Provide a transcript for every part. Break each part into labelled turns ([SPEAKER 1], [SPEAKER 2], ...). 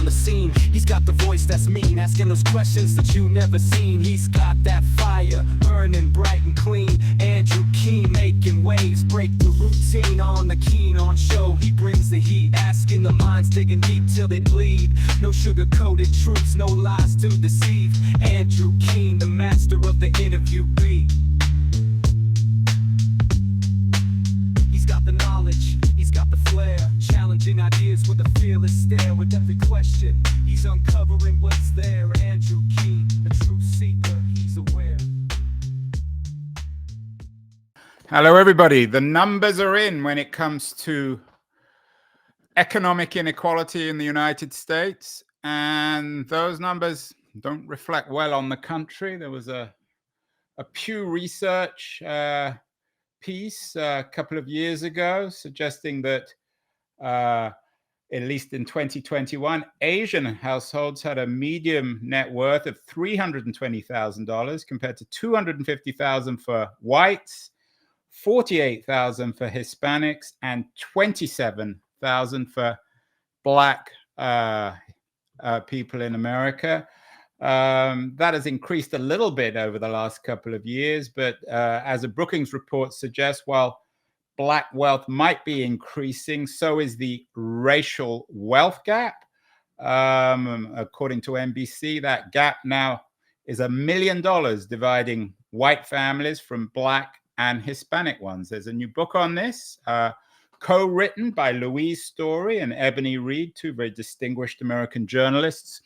[SPEAKER 1] the scene. He's got the voice that's mean, asking those questions that you never seen. He's got that fire, burning bright and clean. Andrew Keen making waves, break the routine on the Keen on show. He brings the heat, asking the minds, digging deep till they bleed. No sugar-coated truths, no lies to deceive. Andrew Keen, the master of the interview beat. He's got the knowledge, he's got the flair, challenging ideas with a fearless stare. With every question, he's uncovering what's there. Andrew Keen, a truth seeker, he's aware.
[SPEAKER 2] Hello, everybody. The numbers are in when it comes to economic inequality in the United States, and those numbers don't reflect well on the country. There was a Pew Research piece a couple of years ago suggesting that at least in 2021, Asian households had a median net worth of $320,000 compared to $250,000 for whites, $48,000 for Hispanics, and $27,000 for Black people in America. That has increased a little bit over the last couple of years, but as a Brookings report suggests, while Black wealth might be increasing, so is the racial wealth gap. According to NBC, that gap now is $1 million dividing white families from Black and Hispanic ones. There's a new book on this, co-written by Louise Story and Ebony Reed, two very distinguished American journalists.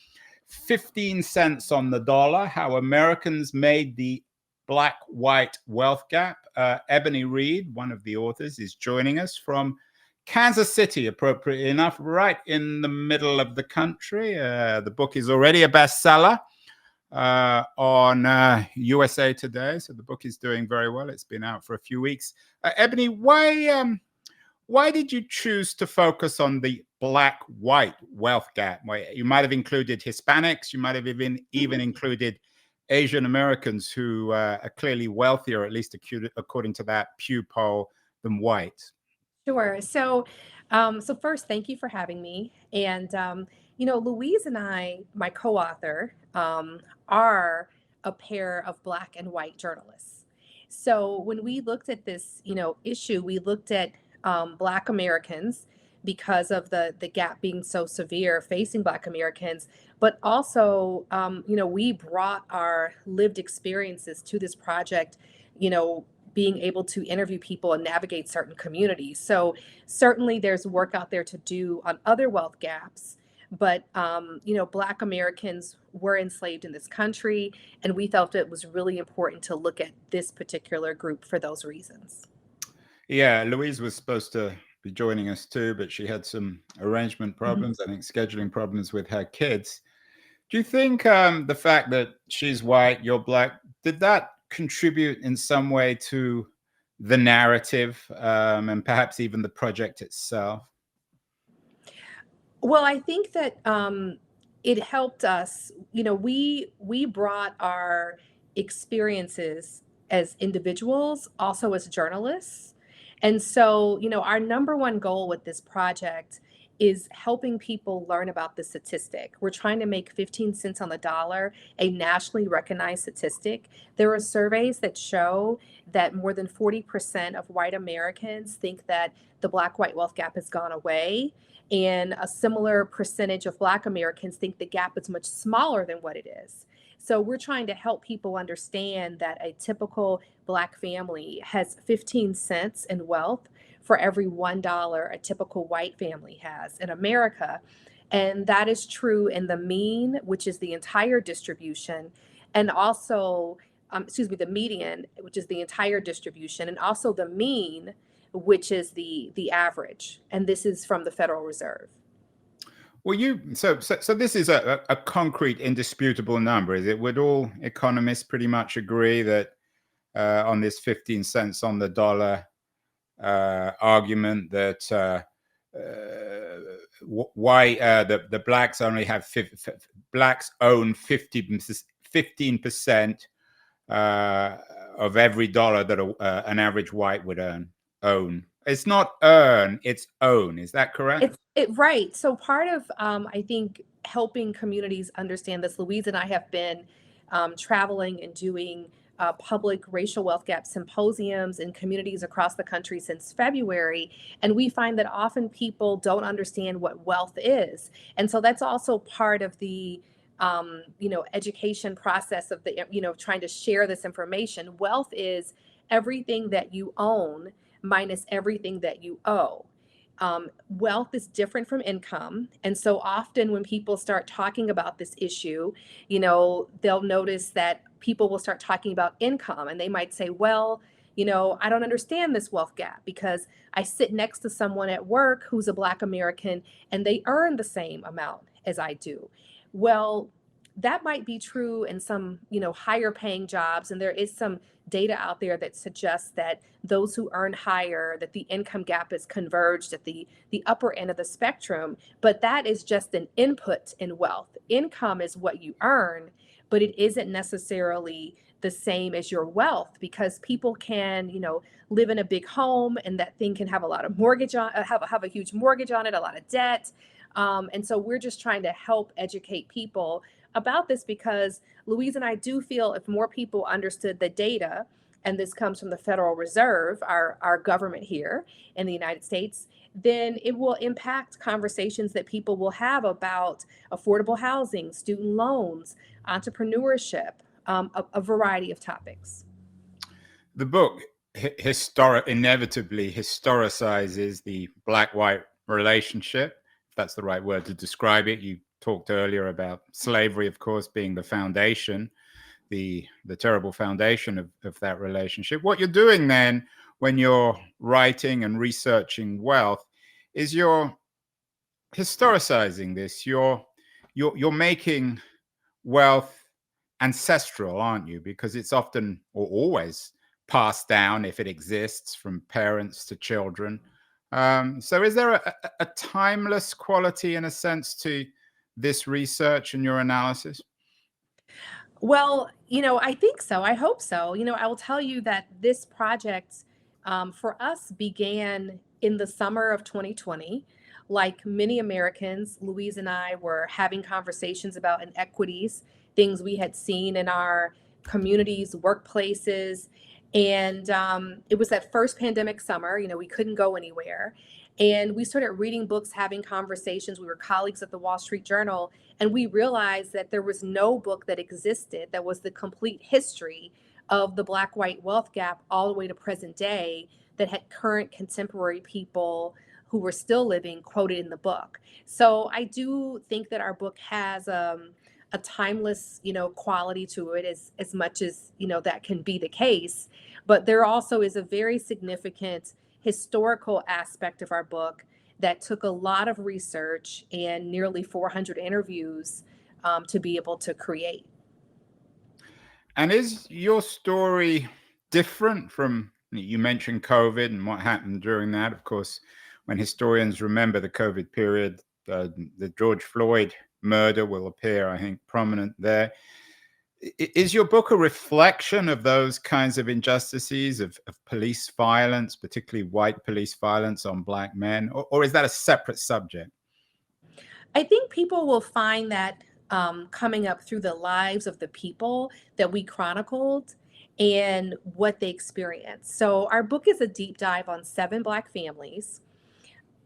[SPEAKER 2] 15 cents on the dollar, how Americans made the Black-white wealth gap. Ebony Reed, one of the authors, is joining us from Kansas City, appropriately enough, right in the middle of the country. The book is already a bestseller on USA Today, so the book is doing very well. It's been out for a few weeks. Ebony, why did you choose to focus on the Black-white wealth gap? You might have included Hispanics, you might have even included Asian Americans who are clearly wealthier, at least according to that Pew poll, than whites.
[SPEAKER 3] Sure. So first, thank you for having me. And, Louise and I, my co-author, are a pair of Black and white journalists. So when we looked at this, issue, we looked at Black Americans because of the gap being so severe facing Black Americans, but also, we brought our lived experiences to this project, being able to interview people and navigate certain communities. So certainly there's work out there to do on other wealth gaps, but, Black Americans were enslaved in this country, and we felt it was really important to look at this particular group for those reasons.
[SPEAKER 2] Yeah, Louise was supposed to be joining us too, but she had some arrangement problems, I think scheduling problems with her kids. Do you think the fact that she's white, you're Black, did that contribute in some way to the narrative and perhaps even the project itself?
[SPEAKER 3] Well, I think that it helped us. We brought our experiences as individuals, also as journalists. And so, our number one goal with this project is helping people learn about the statistic. We're trying to make 15 cents on the dollar a nationally recognized statistic. There are surveys that show that more than 40% of white Americans think that the Black-white wealth gap has gone away. And a similar percentage of Black Americans think the gap is much smaller than what it is. So we're trying to help people understand that a typical Black family has 15 cents in wealth for every $1 a typical white family has in America. And that is true in the mean, which is the entire distribution, and also, the median, which is the entire distribution, and also the mean, which is the average. And this is from the Federal Reserve.
[SPEAKER 2] Well, so this is a concrete, indisputable number, is it? Would all economists pretty much agree that on this 15 cents on the dollar argument that the blacks only have blacks own 15% of every dollar that an average white would own? It's not earn, it's own. Is that correct?
[SPEAKER 3] Right. So part of, I think, helping communities understand this. Louise and I have been traveling and doing public racial wealth gap symposiums in communities across the country since February. And we find that often people don't understand what wealth is. And so that's also part of the education process of the, trying to share this information. Wealth is everything that you own minus everything that you owe. Wealth is different from income. And so often when people start talking about this issue, they'll notice that people will start talking about income and they might say, well, I don't understand this wealth gap because I sit next to someone at work who's a Black American and they earn the same amount as I do. Well, that might be true in some, higher paying jobs. And there is some data out there that suggests that those who earn higher, that the income gap is converged at the upper end of the spectrum. But that is just an input in wealth. Income is what you earn, but it isn't necessarily the same as your wealth, because people can, live in a big home and that thing can have a lot of mortgage on, have a huge mortgage on it, a lot of debt. And so we're just trying to help educate people about this, because Louise and I do feel if more people understood the data, and this comes from the Federal Reserve, our government here in the United States, then it will impact conversations that people will have about affordable housing, student loans, entrepreneurship, a variety of topics.
[SPEAKER 2] The book inevitably historicizes the Black-white relationship, if that's the right word to describe it. You talked earlier about slavery, of course, being the foundation, the terrible foundation of that relationship. What you're doing then when you're writing and researching wealth is you're historicizing this. You're making wealth ancestral, aren't you? Because it's often or always passed down, if it exists, from parents to children. So is there a timeless quality, in a sense, to this research and your analysis?
[SPEAKER 3] Well, I think so. I hope so. I will tell you that this project for us began in the summer of 2020. Like many Americans, Louise and I were having conversations about inequities, things we had seen in our communities, workplaces. And it was that first pandemic summer, we couldn't go anywhere. And we started reading books, having conversations. We were colleagues at the Wall Street Journal, and we realized that there was no book that existed that was the complete history of the Black-white wealth gap all the way to present day, that had current contemporary people who were still living quoted in the book. So I do think that our book has a timeless, quality to it, as much as, that can be the case. But there also is a very significant historical aspect of our book that took a lot of research and nearly 400 interviews to be able to create.
[SPEAKER 2] And is your story different from, you mentioned COVID and what happened during that? Of course, when historians remember the COVID period, the George Floyd murder will appear, I think, prominent there. Is your book a reflection of those kinds of injustices, of police violence, particularly white police violence on Black men, or is that a separate subject?
[SPEAKER 3] I think people will find that coming up through the lives of the people that we chronicled and what they experienced. So our book is a deep dive on 7 Black families.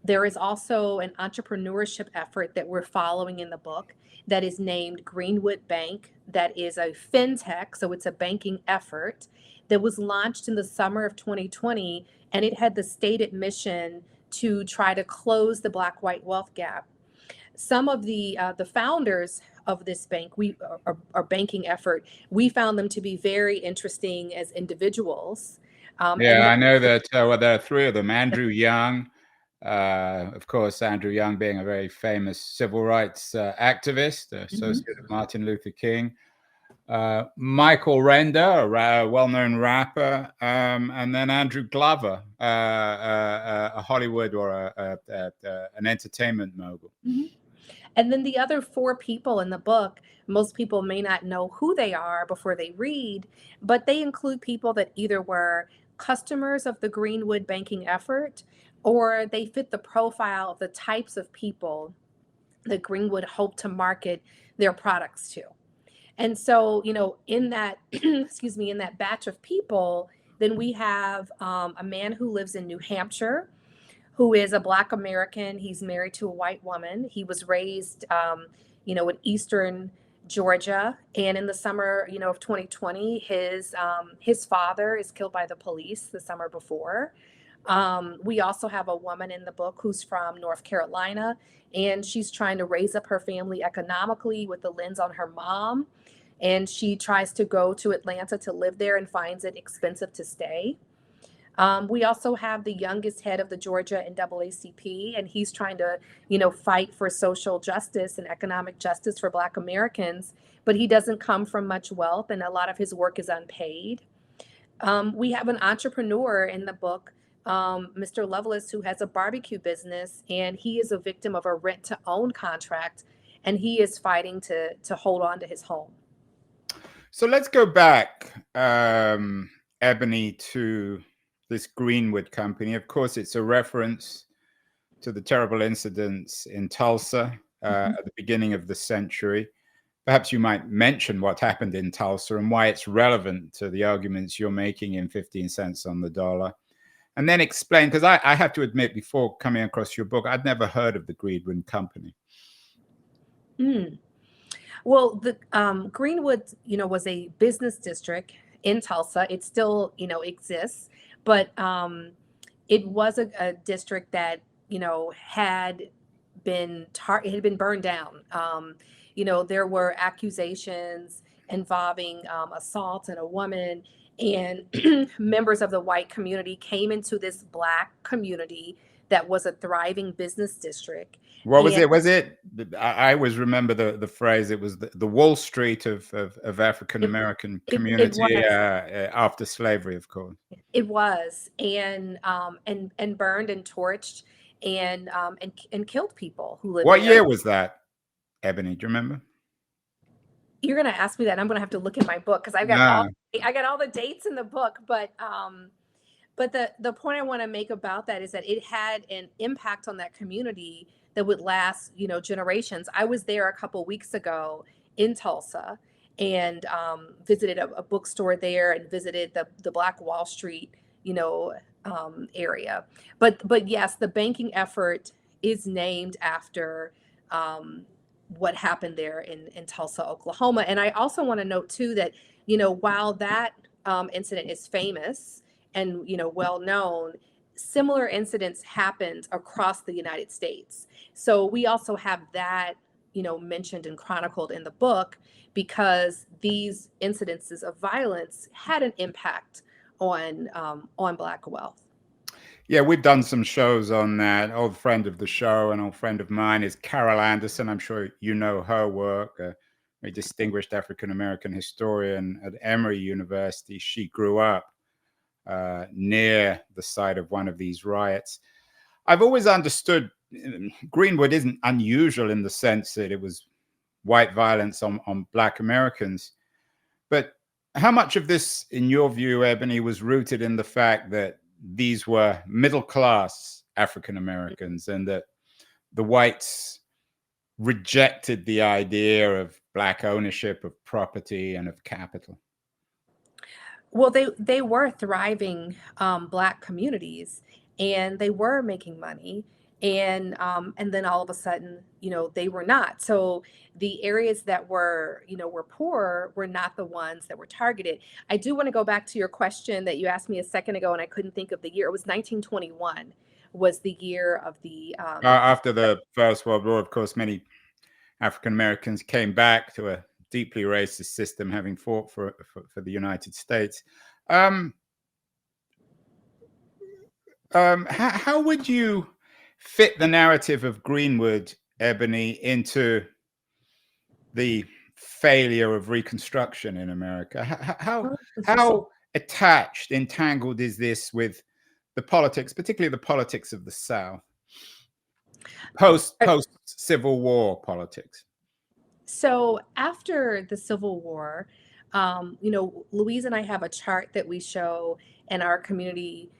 [SPEAKER 3] There is also an entrepreneurship effort that we're following in the book that is named Greenwood Bank, that is a fintech, so it's a banking effort that was launched in the summer of 2020, and it had the stated mission to try to close the Black-white wealth gap. Some of the founders of this bank, our banking effort, we found them to be very interesting as individuals.
[SPEAKER 2] Yeah, I know that well, there are 3 of them. Andrew Young, of course, Andrew Young being a very famous civil rights activist, associate of Martin Luther King. Michael Render, a well-known rapper, and then Andrew Glover, a Hollywood or an entertainment mogul.
[SPEAKER 3] Mm-hmm. And then the other 4 people in the book, most people may not know who they are before they read, but they include people that either were customers of the Greenwood banking effort, or they fit the profile of the types of people that Greenwood hoped to market their products to. And so, in that, excuse me, in that batch of people, then we have a man who lives in New Hampshire, who is a Black American. He's married to a white woman. He was raised, in Eastern Georgia. And in the summer, of 2020, his father is killed by the police the summer before. We also have a woman in the book who's from North Carolina, and she's trying to raise up her family economically with the lens on her mom. And she tries to go to Atlanta to live there and finds it expensive to stay. We also have the youngest head of the Georgia NAACP, and he's trying to, fight for social justice and economic justice for Black Americans, but he doesn't come from much wealth, and a lot of his work is unpaid. We have an entrepreneur in the book, Mr. Lovelace, who has a barbecue business, and he is a victim of a rent-to-own contract, and he is fighting to hold on to his home.
[SPEAKER 2] So let's go back, Ebony, to this Greenwood company. Of course, it's a reference to the terrible incidents in Tulsa at the beginning of the century. Perhaps you might mention what happened in Tulsa and why it's relevant to the arguments you're making in 15 Cents on the Dollar. And then explain, because I have to admit, before coming across your book, I'd never heard of the Greenwood company.
[SPEAKER 3] Well, the Greenwood, was a business district in Tulsa. It still, exists, but it was a district that, had been it had been burned down. There were accusations involving assault and a woman, and members of the white community came into this Black community that was a thriving business district.
[SPEAKER 2] What was it? Was it? I always remember the phrase. It was the Wall Street of African American community after slavery, of course.
[SPEAKER 3] It was, and burned and torched and killed people who lived.
[SPEAKER 2] What year was that, Ebony? Do you remember?
[SPEAKER 3] You're going to ask me that, and I'm going to have to look in my book because I got all the dates in the book, but the point I want to make about that is that it had an impact on that community that would last, generations. I was there a couple weeks ago in Tulsa and visited a bookstore there and visited the Black Wall Street, area. But yes, the banking effort is named after what happened there in Tulsa, Oklahoma. And I also want to note too that, while that incident is famous and, well known, similar incidents happened across the United States. So we also have that, mentioned and chronicled in the book because these incidences of violence had an impact on Black wealth.
[SPEAKER 2] Yeah, we've done some shows on that. Old friend of the show, an old friend of mine is Carol Anderson. I'm sure you know her work, a distinguished African-American historian at Emory University. She grew up near the site of one of these riots. I've always understood Greenwood isn't unusual in the sense that it was white violence on Black Americans. But how much of this, in your view, Ebony, was rooted in the fact that these were middle-class African Americans and that the whites rejected the idea of Black ownership of property and of capital?
[SPEAKER 3] Well, they were thriving Black communities, and they were making money, and then all of a sudden, they were not. So the areas that were poor were not the ones that were targeted. I do want to go back to your question that you asked me a second ago, and I couldn't think of the year. It was 1921 was the year of the
[SPEAKER 2] after the First World War. Of course, many African Americans came back to a deeply racist system, having fought for the United States. How would you fit the narrative of Greenwood, Ebony, into the failure of Reconstruction in America? How attached, entangled is this with the politics, particularly the politics of the South, post Civil War politics?
[SPEAKER 3] So after the Civil War, Louise and I have a chart that we show in our community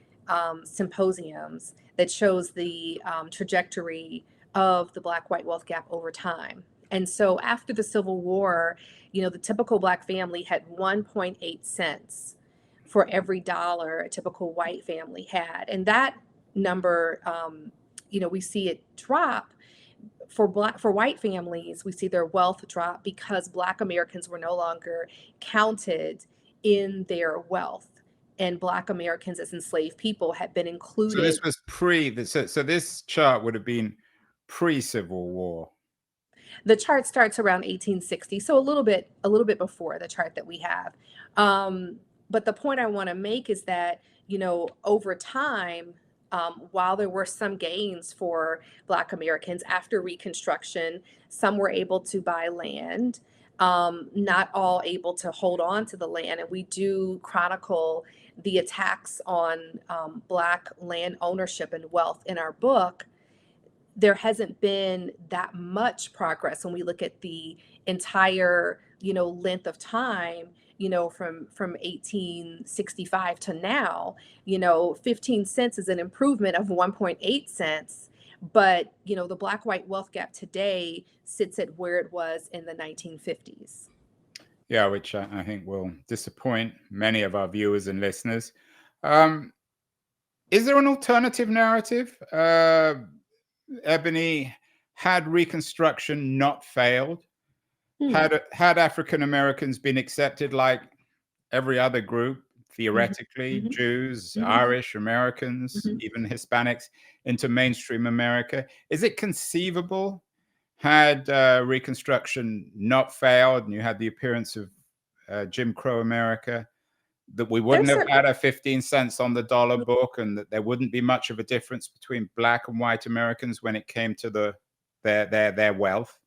[SPEAKER 3] symposiums that shows the trajectory of the Black-white wealth gap over time. And so after the Civil War, the typical Black family had 1.8 cents for every dollar a typical white family had. And that number, we see it drop. For white families, we see their wealth drop because Black Americans were no longer counted in their wealth, and Black Americans as enslaved people had been
[SPEAKER 2] So this
[SPEAKER 3] included.
[SPEAKER 2] was so this chart would have been pre-Civil War.
[SPEAKER 3] The chart starts around 1860, so a little bit before the chart that we have. But the point I want to make is that, over time, while there were some gains for Black Americans after Reconstruction, some were able to buy land, not all able to hold on to the land. And we do chronicle the attacks on Black land ownership and wealth in our book. There hasn't been that much progress when we look at the entire, length of time, from 1865 to now. 15 cents is an improvement of 1.8 cents. But, the Black-white wealth gap today sits at where it was in the 1950s.
[SPEAKER 2] Yeah, which I think will disappoint many of our viewers and listeners. Is there an alternative narrative? Ebony, had Reconstruction not failed, had African Americans been accepted like every other group, theoretically, Jews, Irish Americans, even Hispanics, into mainstream America, is it conceivable, had Reconstruction not failed and you had the appearance of Jim Crow America, that we wouldn't have had a 15 cents on the dollar book, and that there wouldn't be much of a difference between Black and white Americans when it came to their wealth?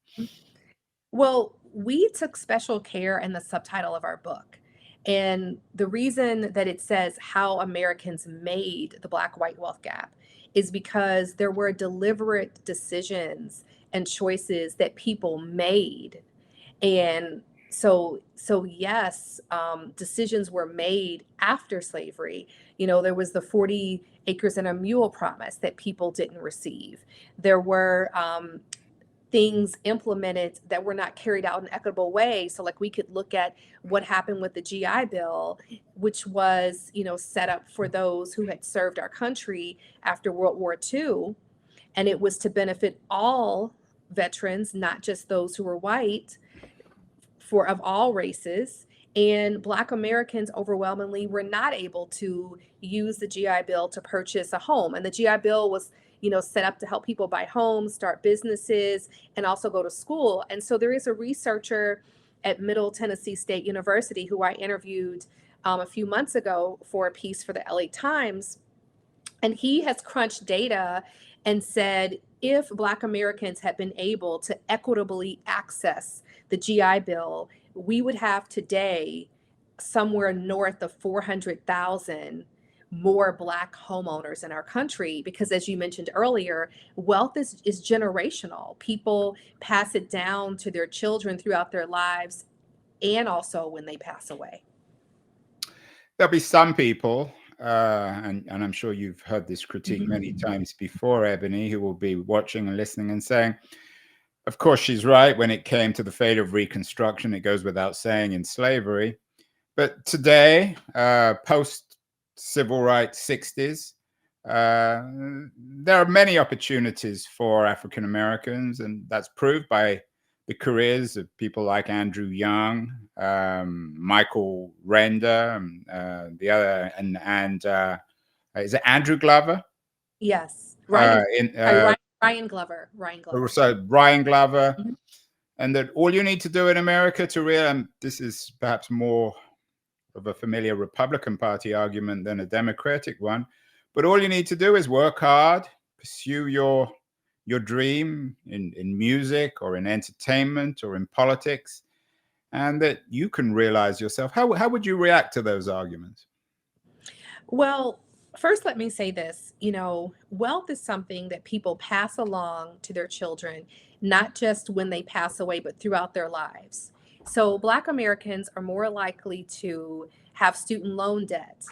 [SPEAKER 3] Well, we took special care in the subtitle of our book. And the reason that it says how Americans made the Black-white wealth gap is because there were deliberate decisions and choices that people made. And so yes, decisions were made after slavery. There was the 40 acres and a mule promise that people didn't receive. There were things implemented that were not carried out in an equitable way. So like we could look at what happened with the GI Bill, which was, set up for those who had served our country after World War II. And it was to benefit all veterans, not just those who were white, of all races. And Black Americans overwhelmingly were not able to use the GI Bill to purchase a home. And the GI Bill was, set up to help people buy homes, start businesses, and also go to school. And so there is a researcher at Middle Tennessee State University who I interviewed a few months ago for a piece for the LA Times. And he has crunched data and said, if Black Americans had been able to equitably access the GI Bill, we would have today somewhere north of 400,000 more Black homeowners in our country. Because as you mentioned earlier, wealth is generational. People pass it down to their children throughout their lives and also when they pass away.
[SPEAKER 2] There'll be some people, and I'm sure you've heard this critique many times before, Ebony, who will be watching and listening and saying, of course, she's right. When it came to the failure of Reconstruction, it goes without saying, in slavery. But today, post-civil rights 60s, there are many opportunities for African Americans, and that's proved by the careers of people like Andrew Young, Michael Render, the other, and is it Andrew Glover?
[SPEAKER 3] Yes, Ryan Glover.
[SPEAKER 2] So Ryan Glover, and that all you need to do in America to and this is perhaps more of a familiar Republican Party argument than a Democratic one, but all you need to do is work hard, pursue your dream in music or in entertainment or in politics, and that you can realize yourself. How would you react to those arguments?
[SPEAKER 3] Well, first, let me say this, wealth is something that people pass along to their children, not just when they pass away, but throughout their lives. So Black Americans are more likely to have student loan debt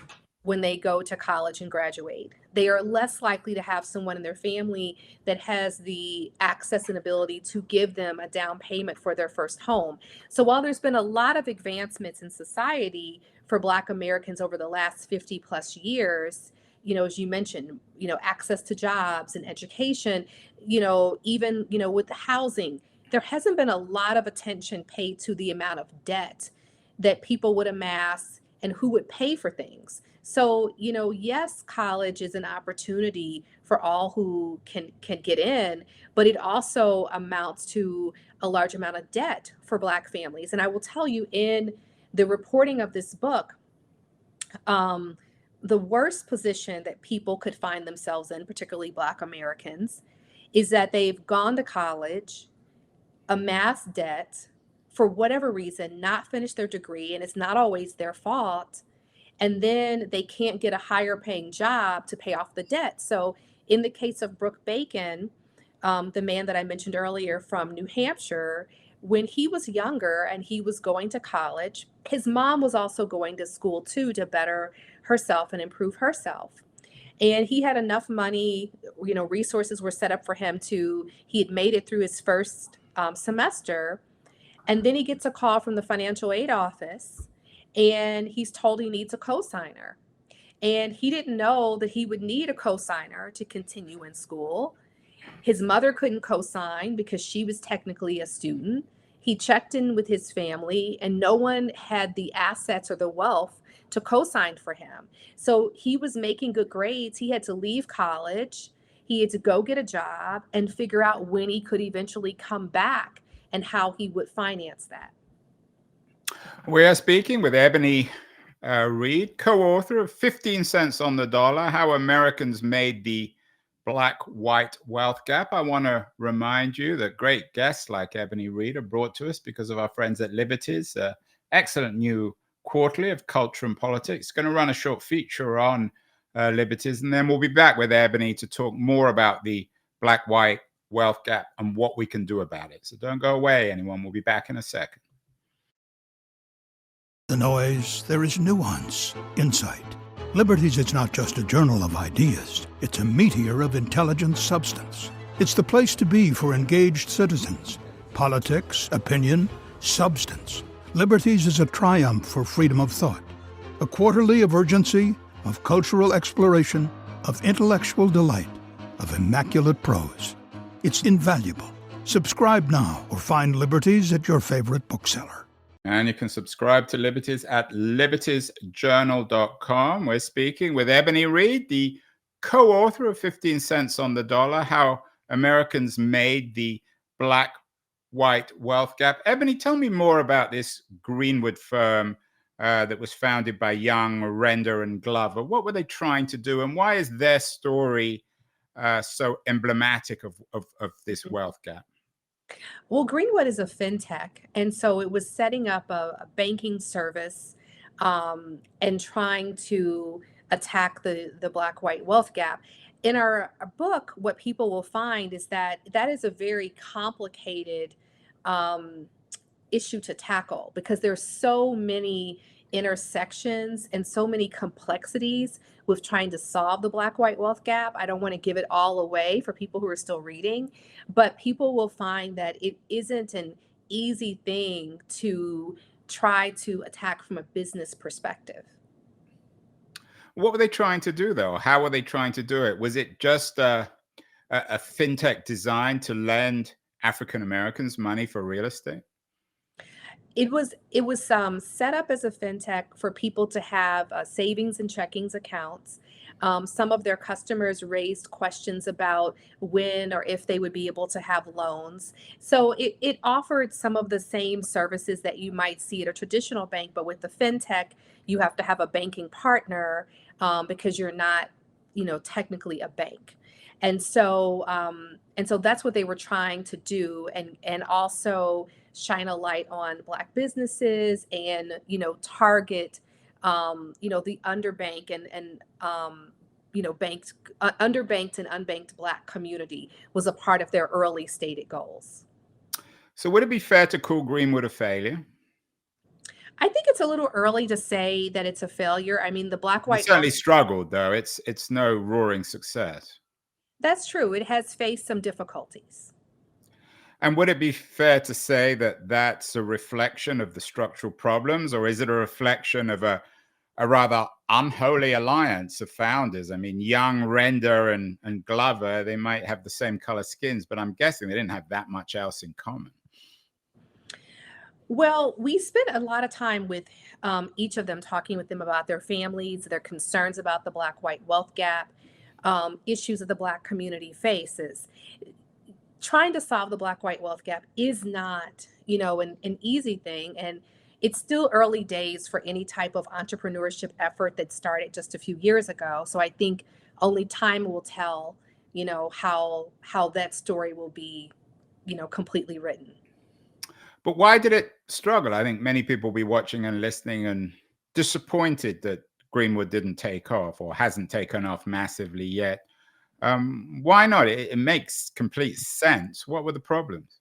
[SPEAKER 3] when they go to college and graduate. They are less likely to have someone in their family that has the access and ability to give them a down payment for their first home. So while there's been a lot of advancements in society for Black Americans over the last 50 plus years, as you mentioned, access to jobs and education, even, with the housing, there hasn't been a lot of attention paid to the amount of debt that people would amass and who would pay for things. So, yes, college is an opportunity for all who can get in, but it also amounts to a large amount of debt for Black families. And I will tell you, in the reporting of this book, um, the worst position that people could find themselves in, particularly Black Americans, is that they've gone to college, amassed debt, for whatever reason, not finished their degree, and it's not always their fault, and then they can't get a higher paying job to pay off the debt. So in the case of Brooke Bacon, the man that I mentioned earlier from New Hampshire, when he was younger and he was going to college, his mom was also going to school too to better herself and improve herself. And he had enough money, resources were set up for him he had made it through his first semester. And then he gets a call from the financial aid office and he's told he needs a cosigner. And he didn't know that he would need a cosigner to continue in school. His mother couldn't co-sign because she was technically a student. He checked in with his family and no one had the assets or the wealth to co-sign for him. So he was making good grades. He had to leave college. He had to go get a job and figure out when he could eventually come back and how he would finance that.
[SPEAKER 2] We are speaking with Ebony Reed, co-author of 15 Cents on the Dollar, How Americans Made the Black-White Wealth Gap. I want to remind you that great guests like Ebony Reed are brought to us because of our friends at Liberties, excellent new quarterly of culture and politics. Going to run a short feature on Liberties, and then we'll be back with Ebony to talk more about the Black-White wealth gap and what we can do about it. So don't go away, anyone. We'll be back in a second.
[SPEAKER 4] The noise, there is nuance, insight. Liberties is not just a journal of ideas. It's a meteor of intelligent substance. It's the place to be for engaged citizens. Politics, opinion, substance. Liberties is a triumph for freedom of thought. A quarterly of urgency, of cultural exploration, of intellectual delight, of immaculate prose. It's invaluable. Subscribe now or find Liberties at your favorite bookseller.
[SPEAKER 2] And you can subscribe to Liberties at libertiesjournal.com. We're speaking with Ebony Reed, the co-author of 15 Cents on the Dollar, How Americans Made the Black-White Wealth Gap. Ebony, tell me more about this Greenwood firm that was founded by Young, Render, and Glover. What were they trying to do, and why is their story so emblematic of this wealth gap?
[SPEAKER 3] Well, Greenwood is a fintech, and so it was setting up a banking service and trying to attack the Black-White wealth gap. In our book, what people will find is that is a very complicated issue to tackle because there's so many intersections and so many complexities with trying to solve the Black-White wealth gap. I don't want to give it all away for people who are still reading, but people will find that it isn't an easy thing to try to attack from a business perspective.
[SPEAKER 2] What were they trying to do, though? How were they trying to do it? Was it just a fintech designed to lend African Americans money for real estate?
[SPEAKER 3] It was set up as a fintech for people to have savings and checkings accounts. Some of their customers raised questions about when or if they would be able to have loans. So it offered some of the same services that you might see at a traditional bank, but with the fintech, you have to have a banking partner because you're not, technically a bank. And so that's what they were trying to do, and also shine a light on Black businesses and target the underbanked and banked underbanked and unbanked Black community was a part of their early stated goals.
[SPEAKER 2] So would it be fair to call Greenwood a failure?
[SPEAKER 3] I think it's a little early to say that it's a failure. I mean, the
[SPEAKER 2] It
[SPEAKER 3] black-white wealth,
[SPEAKER 2] certainly struggled, though. It's no roaring success.
[SPEAKER 3] that's true. It has faced some difficulties.
[SPEAKER 2] And would it be fair to say that that's a reflection of the structural problems, or is it a reflection of a rather unholy alliance of founders? I mean, Young, Render, and Glover, they might have the same color skins, but I'm guessing they didn't have that much else in common.
[SPEAKER 3] Well, we spent a lot of time with each of them, talking with them about their families, their concerns about the black-white wealth gap, issues that the Black community faces. Trying to solve the black-white wealth gap is not, an easy thing. And it's still early days for any type of entrepreneurship effort that started just a few years ago. So I think only time will tell, how that story will be, completely written.
[SPEAKER 2] But why did it struggle? I think many people will be watching and listening and disappointed that Greenwood didn't take off or hasn't taken off massively yet. Why not? It makes complete sense. What were the problems?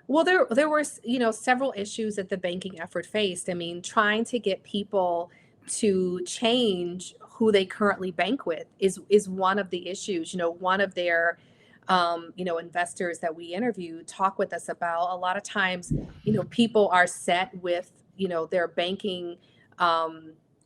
[SPEAKER 3] Well, there were, several issues that the banking effort faced. I mean, trying to get people to change who they currently bank with is one of the issues. One of their investors that we interviewed talk with us about a lot of times, people are set with, their banking,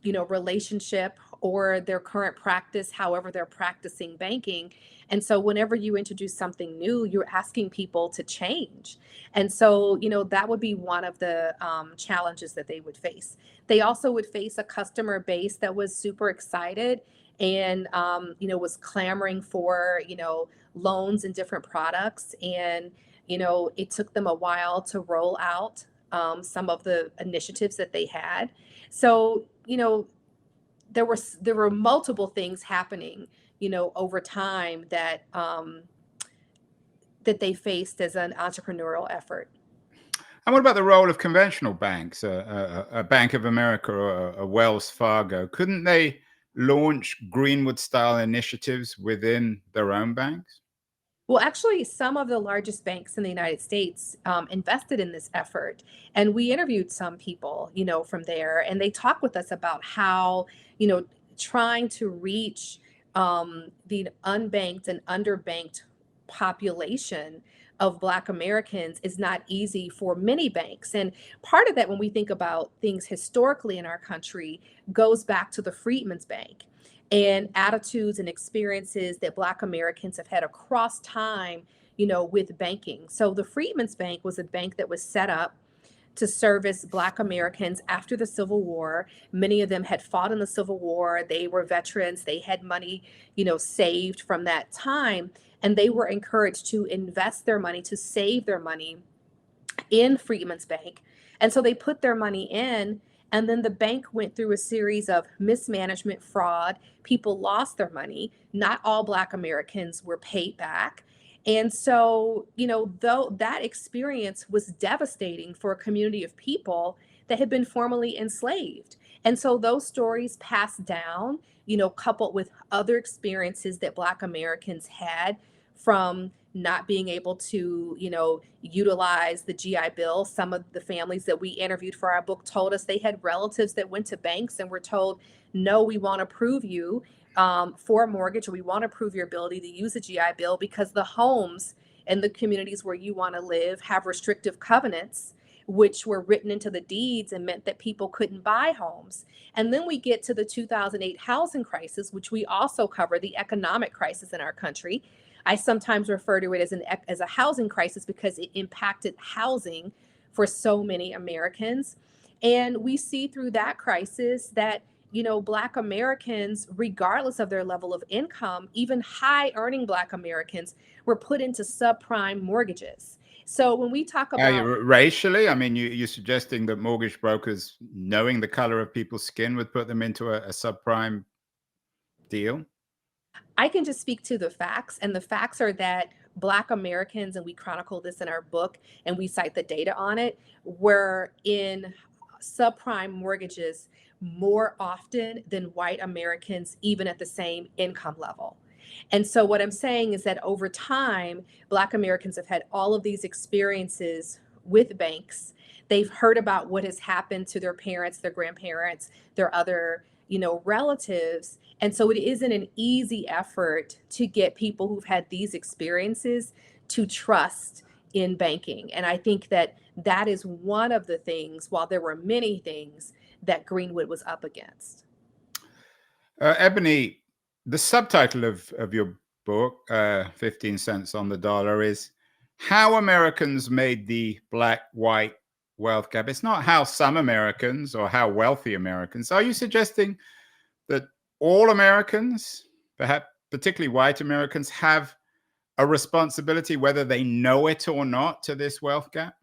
[SPEAKER 3] relationship or their current practice, however they're practicing banking. And so whenever you introduce something new, you're asking people to change. And so, that would be one of the challenges that they would face. They also would face a customer base that was super excited and, was clamoring for, loans and different products. And, it took them a while to roll out some of the initiatives that they had. So, there were multiple things happening, over time that that they faced as an entrepreneurial effort.
[SPEAKER 2] And what about the role of conventional banks, a Bank of America or a Wells Fargo? Couldn't they launch Greenwood-style initiatives within their own banks?
[SPEAKER 3] Well, actually, some of the largest banks in the United States invested in this effort. And we interviewed some people, from there, and they talked with us about how, trying to reach the unbanked and underbanked population of Black Americans is not easy for many banks. And part of that, when we think about things historically in our country, goes back to the Freedmen's Bank and attitudes and experiences that Black Americans have had across time, with banking. So the Freedmen's Bank was a bank that was set up to service Black Americans after the Civil War. Many of them had fought in the Civil War. They were veterans. They had money, saved from that time. And they were encouraged to invest their money, to save their money in Freedmen's Bank. And so they put their money in, and then the bank went through a series of mismanagement, fraud. People lost their money. Not all Black Americans were paid back. And so, though that experience was devastating for a community of people that had been formerly enslaved. And so those stories passed down, coupled with other experiences that Black Americans had from not being able to, utilize the GI Bill. Some of the families that we interviewed for our book told us they had relatives that went to banks and were told, no, we won't approve you for a mortgage, or we want to prove your ability to use the GI Bill because the homes and the communities where you want to live have restrictive covenants, which were written into the deeds and meant that people couldn't buy homes. And then we get to the 2008 housing crisis, which we also cover, the economic crisis in our country. I sometimes refer to it as a housing crisis because it impacted housing for so many Americans. And we see through that crisis that Black Americans, regardless of their level of income, even high earning Black Americans, were put into subprime mortgages. So when we talk about
[SPEAKER 2] racially, I mean, you're suggesting that mortgage brokers, knowing the color of people's skin, would put them into a subprime deal?
[SPEAKER 3] I can just speak to the facts, and the facts are that Black Americans, and we chronicle this in our book and we cite the data on it, were in subprime mortgages more often than white Americans, even at the same income level. And so what I'm saying is that over time, Black Americans have had all of these experiences with banks. They've heard about what has happened to their parents, their grandparents, their other, relatives. And so it isn't an easy effort to get people who've had these experiences to trust in banking. And I think that that is one of the things, while there were many things, that Greenwood was up against.
[SPEAKER 2] Ebony, the subtitle of your book, 15 Cents on the Dollar, is How Americans Made the Black-White Wealth Gap. It's not how some Americans or how wealthy Americans. Are you suggesting that all Americans, perhaps particularly white Americans, have a responsibility, whether they know it or not, to this wealth gap?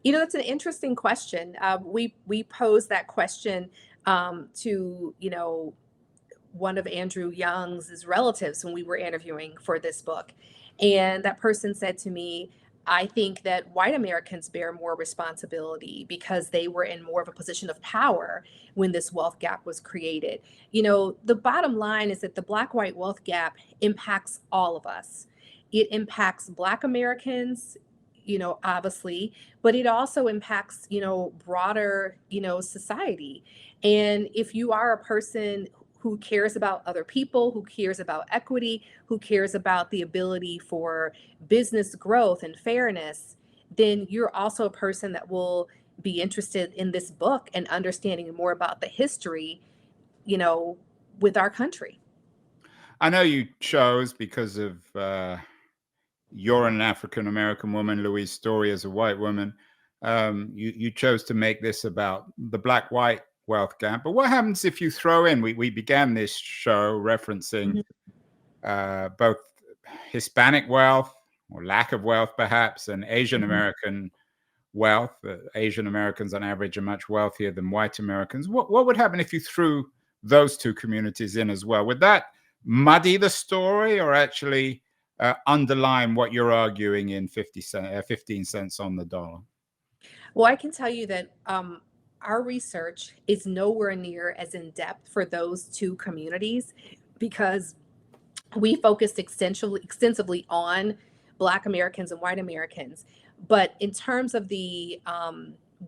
[SPEAKER 3] That's an interesting question. We posed that question to, one of Andrew Young's relatives when we were interviewing for this book. And that person said to me, I think that white Americans bear more responsibility because they were in more of a position of power when this wealth gap was created. The bottom line is that the Black-white wealth gap impacts all of us. It impacts Black Americans, obviously, but it also impacts, broader, society. And if you are a person who cares about other people, who cares about equity, who cares about the ability for business growth and fairness, then you're also a person that will be interested in this book and understanding more about the history, with our country.
[SPEAKER 2] I know you chose, because of you're an African-American woman, Louise Story is a white woman, you chose to make this about the Black-white wealth gap. But what happens if you throw in, we began this show referencing both Hispanic wealth, or lack of wealth perhaps, and Asian American wealth. Asian Americans on average are much wealthier than white Americans. What would happen if you threw those two communities in as well? Would that muddy the story, or actually underline what you're arguing in 15 cents on the dollar?
[SPEAKER 3] Well, I can tell you that our research is nowhere near as in depth for those two communities, because we focused extensively on Black Americans and white Americans. But in terms of the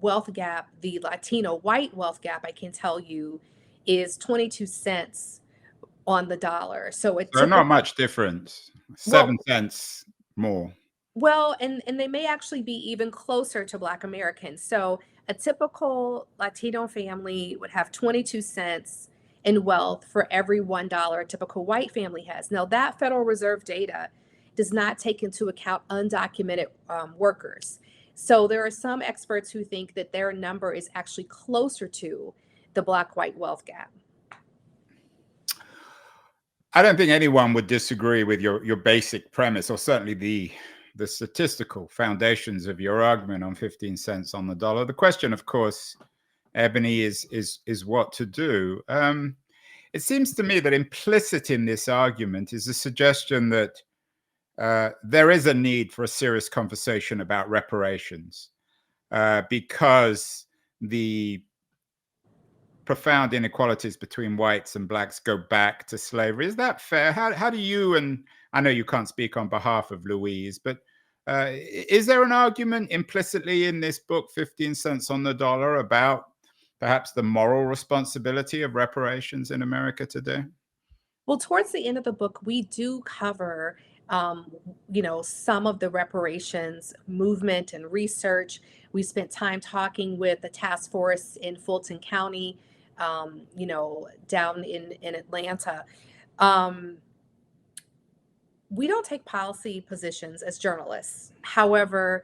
[SPEAKER 3] wealth gap, the Latino white wealth gap, I can tell you, is 22 cents on the dollar. So
[SPEAKER 2] not much difference. 7 cents more.
[SPEAKER 3] Well, and they may actually be even closer to Black Americans. So a typical Latino family would have 22 cents in wealth for every $1 a typical white family has. Now, that Federal Reserve data does not take into account undocumented workers. So there are some experts who think that their number is actually closer to the Black-white wealth gap.
[SPEAKER 2] I don't think anyone would disagree with your basic premise, or certainly the statistical foundations of your argument on 15 cents on the dollar. The question, of course, Ebony, is what to do. It seems to me that implicit in this argument is a suggestion that there is a need for a serious conversation about reparations, because the profound inequalities between whites and blacks go back to slavery. Is that fair? How do you, and I know you can't speak on behalf of Louise, but is there an argument implicitly in this book, 15 cents on the dollar, about perhaps the moral responsibility of reparations in America today?
[SPEAKER 3] Well, towards the end of the book, we do cover, some of the reparations movement and research. We spent time talking with the task force in Fulton County, down in Atlanta. We don't take policy positions as journalists. However,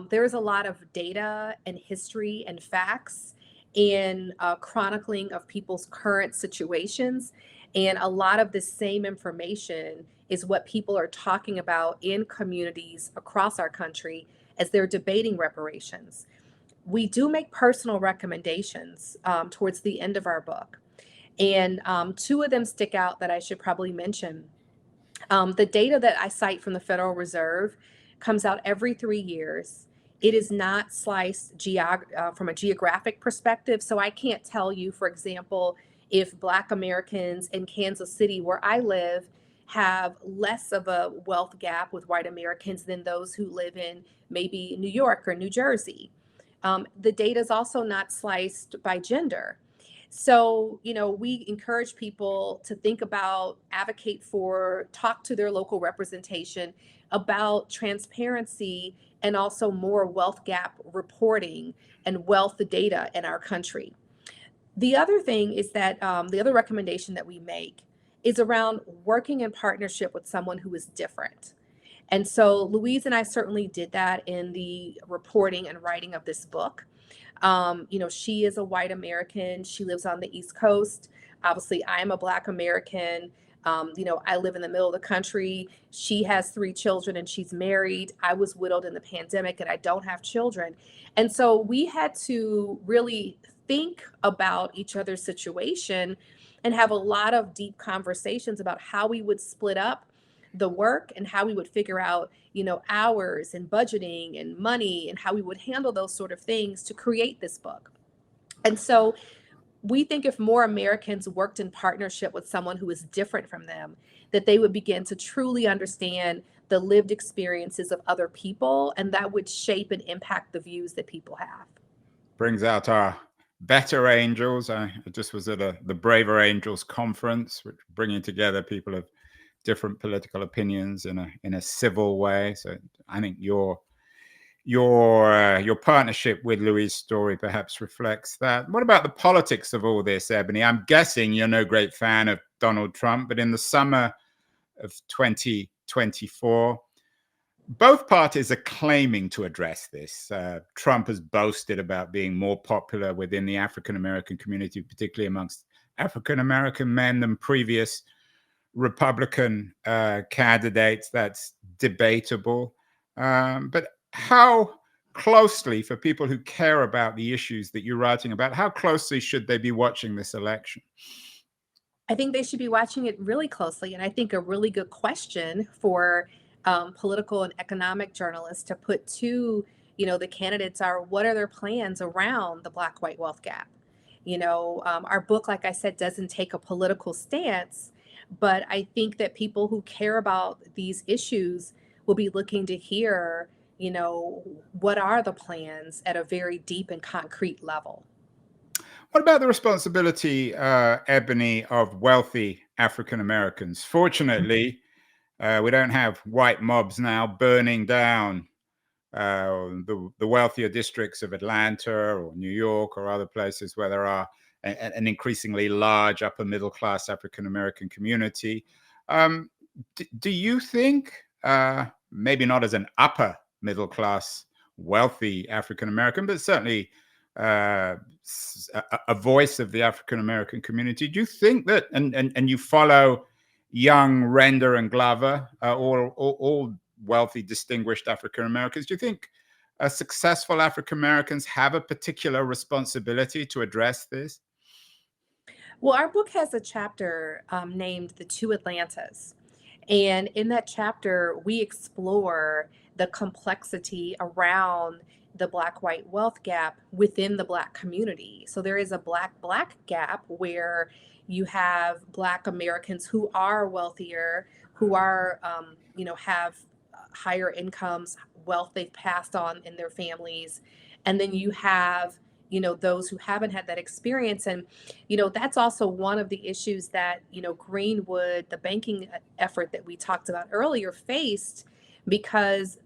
[SPEAKER 3] there's a lot of data and history and facts and chronicling of people's current situations. And a lot of the same information is what people are talking about in communities across our country as they're debating reparations. We do make personal recommendations towards the end of our book. And two of them stick out that I should probably mention. The data that I cite from the Federal Reserve comes out every 3 years. It is not sliced from a geographic perspective. So I can't tell you, for example, if Black Americans in Kansas City, where I live, have less of a wealth gap with white Americans than those who live in maybe New York or New Jersey. The data is also not sliced by gender. So, we encourage people to think about, advocate for, talk to their local representation about transparency and also more wealth gap reporting and wealth data in our country. The other thing is that the other recommendation that we make is around working in partnership with someone who is different. And so Louise and I certainly did that in the reporting and writing of this book. She is a white American. She lives on the East Coast. Obviously, I'm a Black American. I live in the middle of the country. She has 3 children and she's married. I was widowed in the pandemic and I don't have children. And so we had to really think about each other's situation and have a lot of deep conversations about how we would split up the work and how we would figure out, hours and budgeting and money and how we would handle those sort of things to create this book. And so we think if more Americans worked in partnership with someone who is different from them, that they would begin to truly understand the lived experiences of other people, and that would shape and impact the views that people have.
[SPEAKER 2] Brings out our better angels. I just was at the Braver Angels conference, which bringing together people of different political opinions in a civil way. So I think your partnership with Louise Story perhaps reflects that. What about the politics of all this, Ebony? I'm guessing you're no great fan of Donald Trump, but in the summer of 2024, both parties are claiming to address this. Trump has boasted about being more popular within the African-American community, particularly amongst African-American men, than previous Republican candidates. That's debatable. But how closely, for people who care about the issues that you're writing about, how closely should they be watching this election?
[SPEAKER 3] I think they should be watching it really closely. And I think a really good question for political and economic journalists to put to, the candidates are, what are their plans around the Black-white wealth gap? Our book, like I said, doesn't take a political stance, but I think that people who care about these issues will be looking to hear, what are the plans at a very deep and concrete level.
[SPEAKER 2] What about the responsibility, Ebony, of wealthy African Americans? Fortunately, we don't have white mobs now burning down the wealthier districts of Atlanta or New York or other places where there are an increasingly large upper middle class African American community. Do you think, maybe not as an upper middle class wealthy African American, but certainly a voice of the African American community, do you think that, and you follow Young, Render, and Glover, all wealthy, distinguished African Americans, do you think successful African Americans have a particular responsibility to address this?
[SPEAKER 3] Well, our book has a chapter named The Two Atlantas. And in that chapter, we explore the complexity around the Black-white wealth gap within the Black community. So there is a Black-Black gap where you have Black Americans who are wealthier, who are, have higher incomes, wealth they've passed on in their families. And then you have, those who haven't had that experience. And, that's also one of the issues that, Greenwood, the banking effort that we talked about earlier, faced, because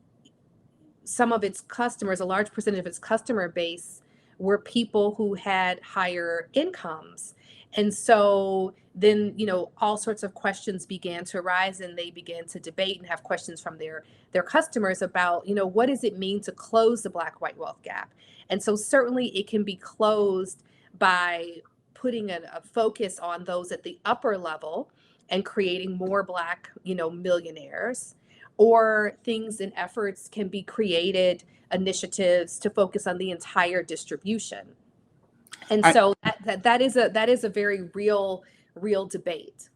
[SPEAKER 3] some of its customers, a large percentage of its customer base, were people who had higher incomes. And so then, all sorts of questions began to arise, and they began to debate and have questions from their customers about, what does it mean to close the Black-white wealth gap? And so certainly it can be closed by putting a focus on those at the upper level and creating more Black, millionaires, or things and efforts can be created, initiatives to focus on the entire distribution. And so that is a very real debate.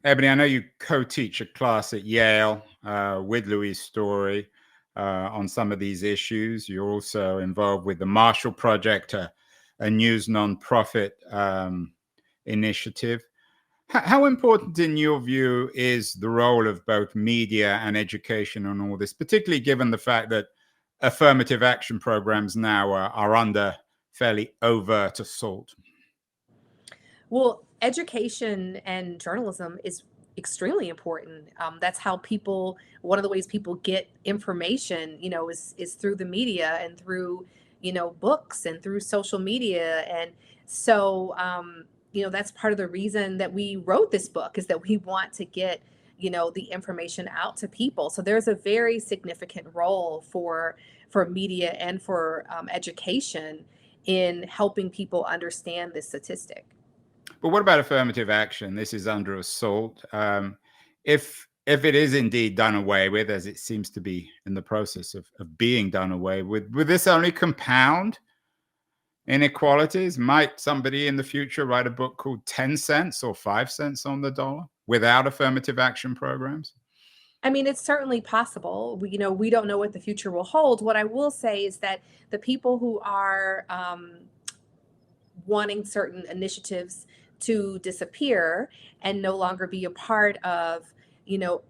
[SPEAKER 2] Ebony, I know you co-teach a class at Yale with Louise Story on some of these issues. You're also involved with the Marshall Project, a news nonprofit initiative. How important, in your view, is the role of both media and education on all this, particularly given the fact that affirmative action programs now are under fairly overt assault?
[SPEAKER 3] Well, education and journalism is extremely important. That's how people, one of the ways people get information, is through the media and through, books and through social media. And so, that's part of the reason that we wrote this book, is that we want to get, the information out to people. So there's a very significant role for media and for education in helping people understand this statistic.
[SPEAKER 2] But what about affirmative action? This is under assault. If it is indeed done away with, as it seems to be in the process of being done away with, would this only compound inequalities? Might somebody in the future write a book called 10 cents or 5 cents on the dollar without affirmative action programs?
[SPEAKER 3] I mean, it's certainly possible. We don't know what the future will hold. What I will say is that the people who are wanting certain initiatives to disappear and no longer be a part of,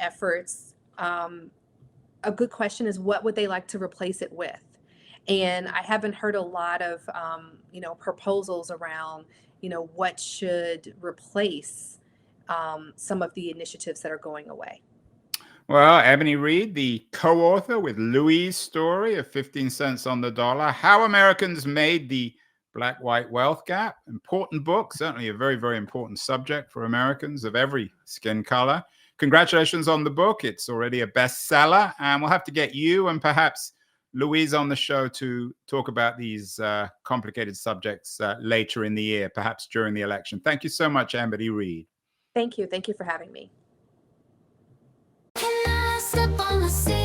[SPEAKER 3] efforts, a good question is, what would they like to replace it with? And I haven't heard a lot of, proposals around, what should replace some of the initiatives that are going away.
[SPEAKER 2] Well, Ebony Reed, the co-author with Louise' story of 15 cents on the dollar, How Americans Made the Black-White Wealth Gap. Important book, certainly a very, very important subject for Americans of every skin color. Congratulations on the book. It's already a bestseller, and we'll have to get you and perhaps Louise on the show to talk about these complicated subjects later in the year, perhaps during the election. Thank you so much, Ebony Reed.
[SPEAKER 3] Thank you. Thank you for having me.
[SPEAKER 5] Step on the sea.